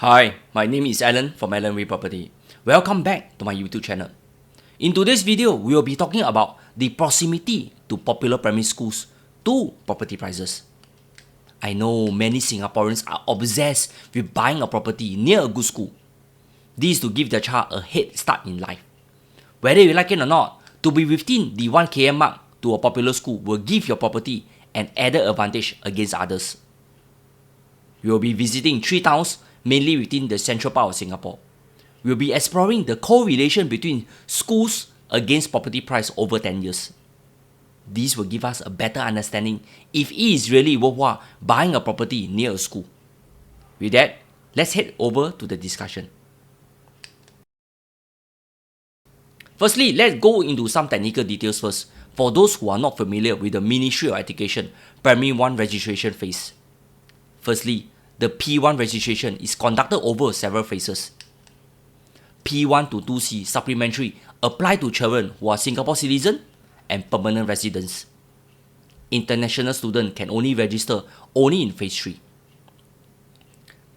Hi, my name is Alan from Alan Way Property. Welcome back to my YouTube channel. In today's video, we will be talking about the proximity to popular primary schools to property prices. I know many Singaporeans are obsessed with buying a property near a good school. This is to give their child a head start in life. Whether you like it or not, to be within the 1 km mark to a popular school will give your property an added advantage against others. We will be visiting 3 towns mainly within the central part of Singapore. We will be exploring the correlation between schools against property price over 10 years. This will give us a better understanding if it is really worthwhile buying a property near a school. With that, let's head over to the discussion. Firstly, let's go into some technical details first for those who are not familiar with the Ministry of Education Primary 1 registration phase. Firstly, the P1 registration is conducted over several phases. P1 to 2C supplementary apply to children who are Singapore citizens and permanent residents. International students can only register only in phase 3.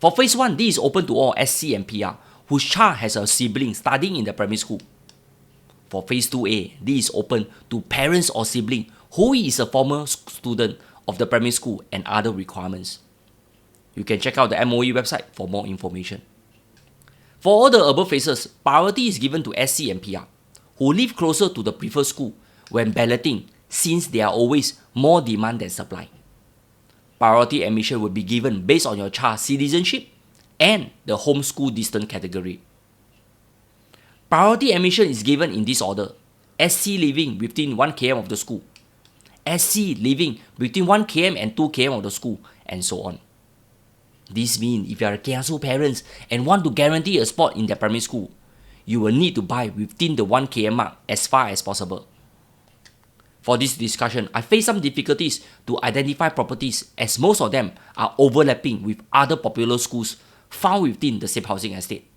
For phase 1, this is open to all SC and PR whose child has a sibling studying in the primary school. For phase 2A, this is open to parents or sibling who is a former student of the primary school and other requirements. You can check out the MOE website for more information. For all the above phases, priority is given to SC and PR, who live closer to the preferred school when balloting since there are always more demand than supply. Priority admission will be given based on your child's citizenship and the homeschool distance category. Priority admission is given in this order: SC living within 1 km of the school, SC living between 1 km and 2 km of the school, and so on. This means if you are a kiasu parents and want to guarantee a spot in their primary school, you will need to buy within the 1 km mark as far as possible. For this discussion, I face some difficulties to identify properties as most of them are overlapping with other popular schools found within the same housing estate.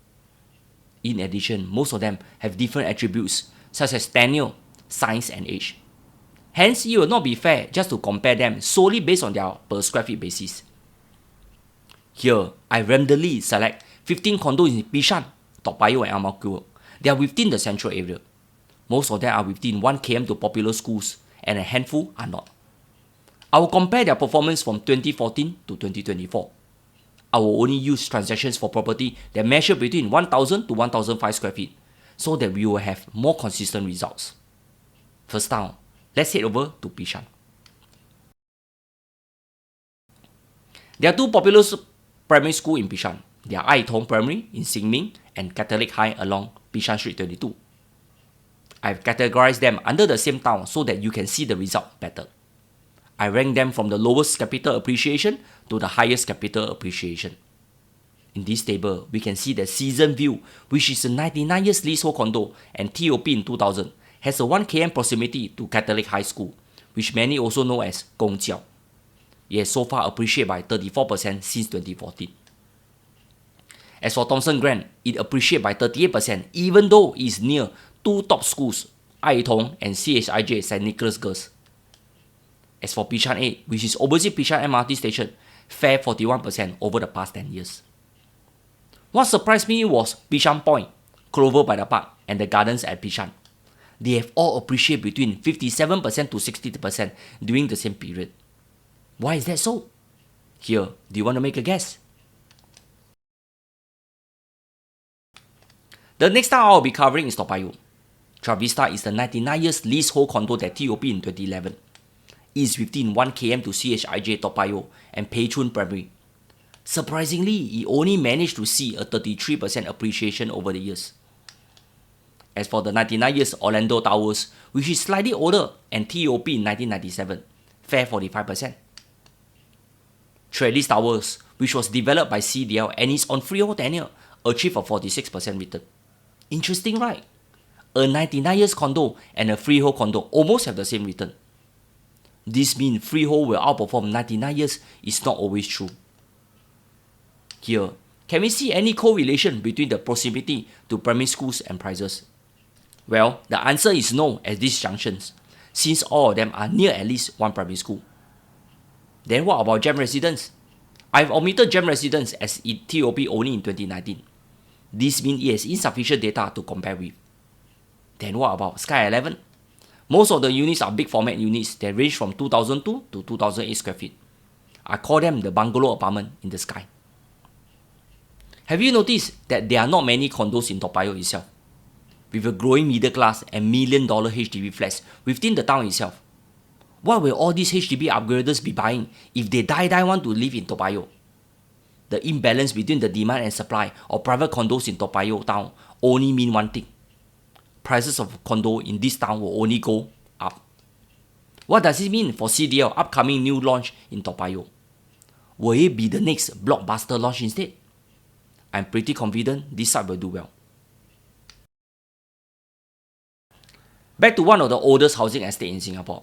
In addition, most of them have different attributes such as tenure, size, and age. Hence, it will not be fair just to compare them solely based on their per square feet basis. Here, I randomly select 15 condos in Bishan, Toa Payoh, and Mo Kio. They are within the central area. Most of them are within 1 km to popular schools, and a handful are not. I will compare their performance from 2014 to 2024. I will only use transactions for property that measure between 1,000 to 1,005 square feet, so that we will have more consistent results. First down, let's head over to Bishan. There are 2 popular primary schools in Bishan. They are Ai Tong Primary in Sin Ming and Catholic High along Bishan Street 22. I've categorized them under the same town so that you can see the result better. I rank them from the lowest capital appreciation to the highest capital appreciation. In this table, we can see that Season View, which is a 99 years leasehold condo and TOP in 2000, has a 1 km proximity to Catholic High School, which many also know as Gong Jiao. It has so far appreciated by 34% since 2014. As for Thomson Grant, it appreciated by 38% even though it is near 2 top schools, Ai Tong and CHIJ St. Nicholas Girls. As for Bishan 8, which is opposite Bishan MRT station, fell 41% over the past 10 years. What surprised me was Bishan Point, Clover by the Park, and the gardens at Bishan. They have all appreciated between 57% to 60% during the same period. Why is that so? Here, do you want to make a guess? The next town I will be covering is Toa Payoh. Travista is the 99 years leasehold condo that TOP in 2011. It is within 1 km to CHIJ Toa Payoh and Pei Chun Primary. Surprisingly, it only managed to see a 33% appreciation over the years. As for the 99 years Orlando Towers, which is slightly older and TOP in 1997, fell 45%. Trellis Towers, which was developed by CDL and is on freehold tenure, achieved a 46% return. Interesting, right? A 99 years condo and a freehold condo almost have the same return. This means freehold will outperform 99 years is not always true. Here, can we see any correlation between the proximity to primary schools and prices? Well, the answer is no at these junctions, since all of them are near at least one primary school. Then what about GEM residents? I've omitted GEM residents as TOP only in 2019. This means it has insufficient data to compare with. Then what about Sky 11? Most of the units are big format units that range from 2002 to 2008 square feet. I call them the bungalow apartment in the sky. Have you noticed that there are not many condos in Toa Payoh itself? With a growing middle class and $1 million HDB flats within the town itself. What will all these HDB upgraders be buying if they die want to live in Toa Payoh? The imbalance between the demand and supply of private condos in Toa Payoh town only mean one thing. Prices of condo in this town will only go up. What does it mean for CDL upcoming new launch in Toa Payoh? Will it be the next blockbuster launch instead? I'm pretty confident this site will do well. Back to one of the oldest housing estates in Singapore.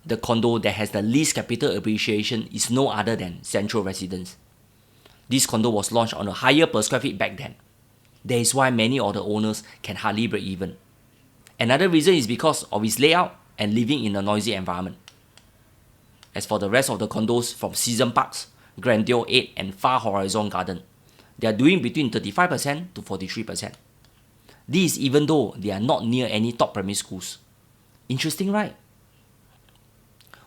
The condo that has the least capital appreciation is no other than Central Residence. This condo was launched on a higher per square feet back then. That is why many of the owners can hardly break even. Another reason is because of its layout and living in a noisy environment. As for the rest of the condos from Season Parks, Grandeur 8 and Far Horizon Garden, they are doing between 35% to 43%. This even though they are not near any top primary schools. Interesting, right?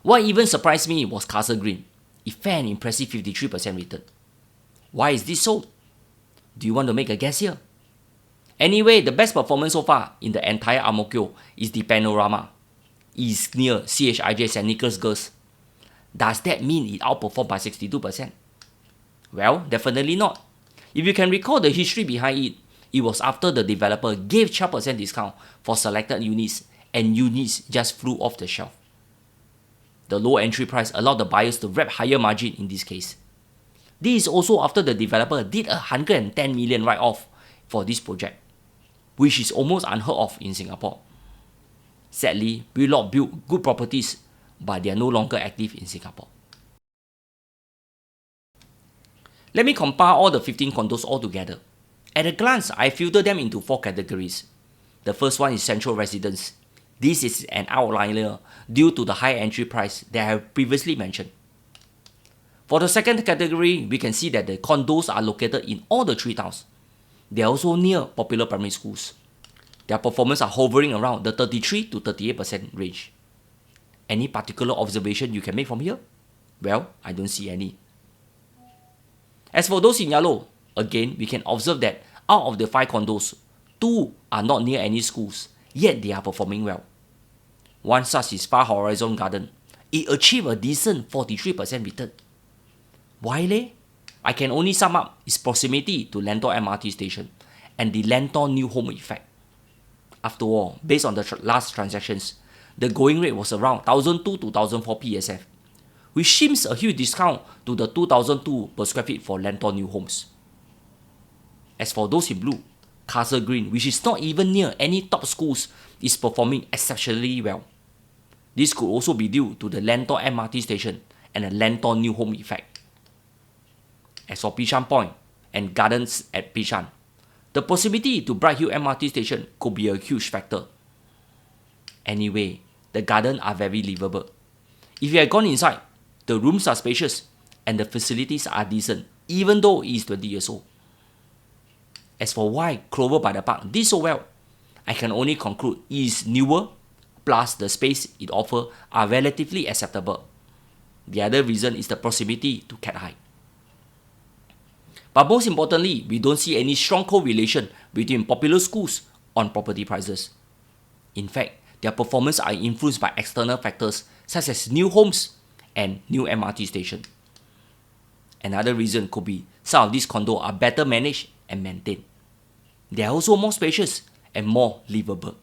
What even surprised me was Castle Green. It fell an impressive 53% return. Why is this so? Do you want to make a guess here? Anyway, the best performance so far in the entire Mo Kio is the Panorama. It is near CHIJ St. Nicholas Girls. Does that mean it outperformed by 62%? Well, definitely not. If you can recall the history behind it, it was after the developer gave 12% discount for selected units and units just flew off the shelf. The low entry price allowed the buyers to wrap higher margin in this case. This is also after the developer did a 110 million write-off for this project, which is almost unheard of in Singapore. Sadly, Wheelock built good properties, but they are no longer active in Singapore. Let me compare all the 15 condos all together. At a glance, I filter them into 4 categories. The first one is Central Residence. This is an outlier due to the high entry price that I have previously mentioned. For the second category, we can see that the condos are located in all the 3 towns. They are also near popular primary schools. Their performance are hovering around the 33 to 38% range. Any particular observation you can make from here? Well, I don't see any. As for those in yellow, again, we can observe that out of the 5 condos, 2 are not near any schools, yet they are performing well. One such is Far Horizon Garden. It achieved a decent 43% return. Why leh? I can only sum up its proximity to Lentor MRT station and the Lentor new home effect. After all, based on the last transactions, the going rate was around 1,002 to 1,004 PSF, which seems a huge discount to the 2,002 per square feet for Lentor new homes. As for those in blue, Castle Green, which is not even near any top schools, is performing exceptionally well. This could also be due to the Lentor MRT station and the Lentor new home effect. As for Bishan Point and gardens at Bishan, the proximity to Bright Hill MRT station could be a huge factor. Anyway, the gardens are very livable. If you have gone inside, the rooms are spacious and the facilities are decent, even though it is 20 years old. As for why Clover by the Park did so well, I can only conclude it is newer, plus the space it offers are relatively acceptable. The other reason is the proximity to Cat High. But most importantly, we don't see any strong correlation between popular schools on property prices. In fact, their performance are influenced by external factors such as new homes and new MRT station. Another reason could be some of these condos are better managed and maintained. They are also more spacious and more livable.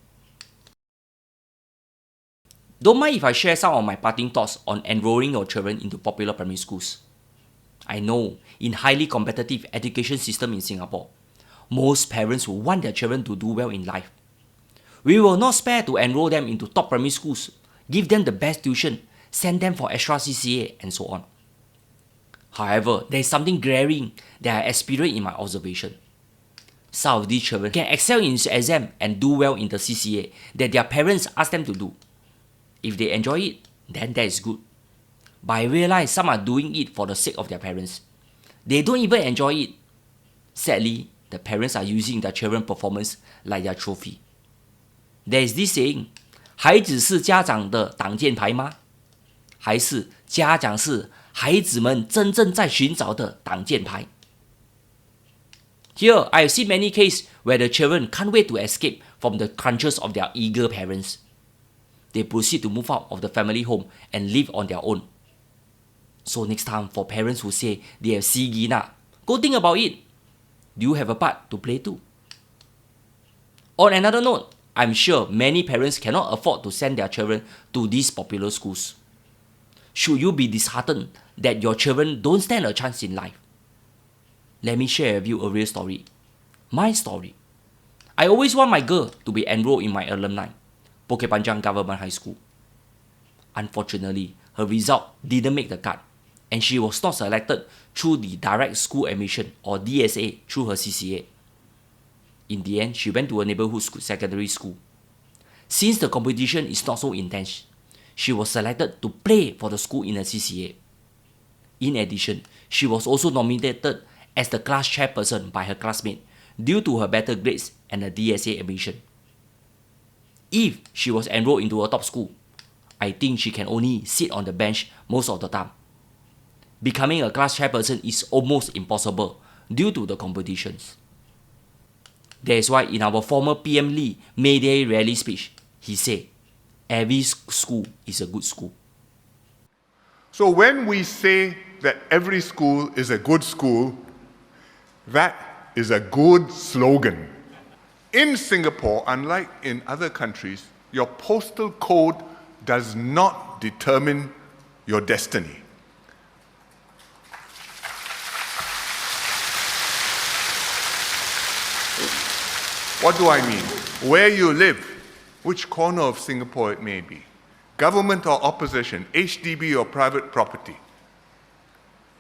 Don't mind if I share some of my parting thoughts on enrolling your children into popular primary schools. I know, in highly competitive education system in Singapore, most parents will want their children to do well in life. We will not spare to enroll them into top primary schools, give them the best tuition, send them for extra CCA, and so on. However, there is something glaring that I experienced in my observation. Some of these children can excel in exam and do well in the CCA that their parents ask them to do. If they enjoy it, then that is good. but I realize some are doing it for the sake of their parents. They don't even enjoy it. Sadly, the parents are using their children's performance like their trophy. There is this saying, 孩子是家长的挡箭牌吗？还是家长是孩子们真正在寻找的挡箭牌？ Here, I have seen many cases where the children can't wait to escape from the clutches of their eager parents. They proceed to move out of the family home and live on their own. So next time, for parents who say they have si gina, go think about it. Do you have a part to play too? On another note, I'm sure many parents cannot afford to send their children to these popular schools. Should you be disheartened that your children don't stand a chance in life? Let me share with you a real story. My story. I always want my girl to be enrolled in my alumni, Bukit Panjang Government High School. Unfortunately, her result didn't make the cut, and she was not selected through the direct school admission or DSA through her CCA. In the end, she went to a neighborhood secondary school. Since the competition is not so intense, she was selected to play for the school in a CCA. In addition, she was also nominated as the class chairperson by her classmate due to her better grades and the DSA admission. If she was enrolled into a top school, I think she can only sit on the bench most of the time. Becoming a class chairperson is almost impossible due to the competitions. That is why in our former PM Lee May Day rally speech, he said, every school is a good school. So when we say that every school is a good school, that is a good slogan. In Singapore, unlike in other countries, your postal code does not determine your destiny. What do I mean? Where you live, which corner of Singapore it may be, government or opposition, HDB or private property,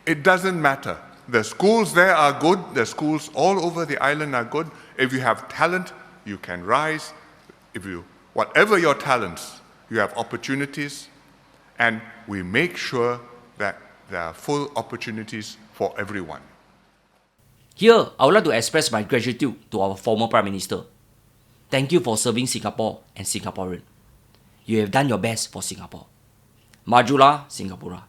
it doesn't matter. The schools there are good, the schools all over the island are good. If you have talent, you can rise. Whatever your talents, you have opportunities, and we make sure that there are full opportunities for everyone. Here, I would like to express my gratitude to our former Prime Minister. Thank you for serving Singapore and Singaporean. You have done your best for Singapore. Majulah Singapura.